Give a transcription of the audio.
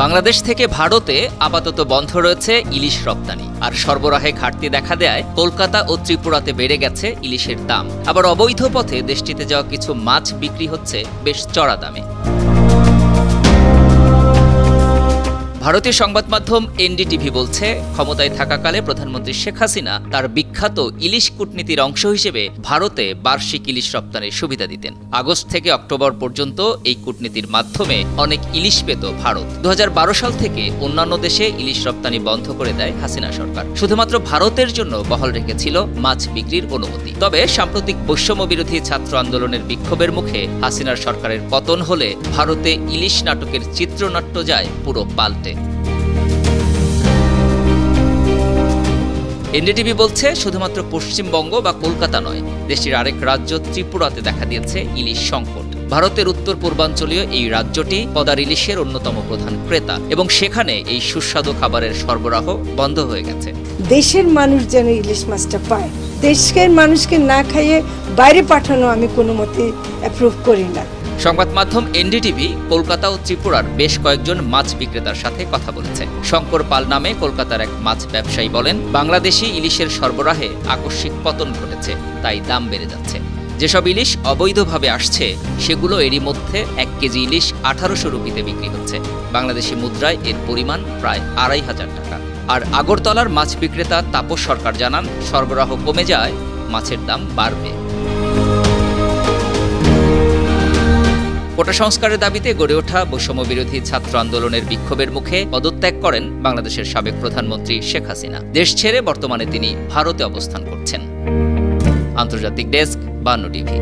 বাংলাদেশ থেকে ভারতে আপাতত বন্ধ রয়েছে ইলিশ রপ্তানি, আর সরবরাহে ঘাটতি দেখা দেয় কলকাতা ও ত্রিপুরাতে বেড়ে গেছে ইলিশের দাম। আবার অবৈধ পথে দেশটিতে যাওয়া কিছু মাছ বিক্রি হচ্ছে বেশ চড়া দামে। ভারতীয় সংবাদ মাধ্যম এনডিটিভি বলছে, ক্ষমতায় থাকাকালে প্রধানমন্ত্রী শেখ হাসিনা তার বিখ্যাত ইলিশ কূটনীতির অংশ হিসেবে ভারতে বার্ষিক ইলিশ রপ্তানির সুবিধা দিতেন। আগস্ট থেকে অক্টোবর পর্যন্ত এই কূটনীতির মাধ্যমে অনেক ইলিশ পেত ভারত। 2012 সাল থেকে অন্যান্য দেশে ইলিশ রপ্তানি বন্ধ করে দেয় হাসিনা সরকার। শুধুমাত্র ভারতের জন্য বহাল রেখেছিল মাছ বিক্রির অনুমতি। তবে সাম্প্রতিক বৈষম্য বিরোধী ছাত্র আন্দোলনের বিক্ষোভের মুখে হাসিনার সরকারের পতন হলে ভারতে ইলিশ নাটকের চিত্রনাট্য যায় পুরো পাল্টে। এনডিটিভি বলছে, শুধুমাত্র পশ্চিমবঙ্গ বা কলকাতা নয়, দেশটির আরেক রাজ্য ত্রিপুরাতে দেখা দিয়েছে ইলিশ সংকট। ভারতের উত্তর পূর্বাঞ্চলীয় এই রাজ্যটি পদার ইলিশের অন্যতম প্রধান ক্রেতা, এবং সেখানে এই সুস্বাদু খাবারের সরবরাহ বন্ধ হয়ে গেছে। দেশের মানুষ যেন ইলিশ মাছটা পায়, দেশের মানুষকে না খাইয়ে বাইরে পাঠানো আমি কোনো মতে অ্যাপ্রুভ করি না। সংবাদ মাধ্যম এনডিটিভি কলকাতা ও ত্রিপুরার বেশ কয়েকজন মাছ বিক্রেতার সাথে কথা বলেছে। শঙ্কর পাল নামে কলকাতার এক মাছ ব্যবসায়ী বলেন, বাংলাদেশি ইলিশের সরবরাহে আকস্মিক পতন ঘটেছে, তাই দাম বেড়ে যাচ্ছে। যেসব ইলিশ অবৈধভাবে আসছে সেগুলো এরই মধ্যে 1 কেজি ইলিশ 1800 রুপিতে বিক্রি হচ্ছে। বাংলাদেশি মুদ্রায় এর পরিমাণ প্রায় 2500 টাকা। আর আগরতলার মাছ বিক্রেতা তাপস সরকার জানান, সরবরাহ কমে যায়, মাছের দাম বাড়বে। কোটা সংস্কারের দাবিতে গড়ে ওঠা বৈষম্য বিরোধী ছাত্র আন্দোলনের বিক্ষোভের মুখে পদত্যাগ করেন বাংলাদেশের সাবেক প্রধানমন্ত্রী শেখ হাসিনা। দেশ ছেড়ে বর্তমানে তিনি ভারতে অবস্থান করছেন। আন্তর্জাতিক ডেস্ক, 52 টিভি।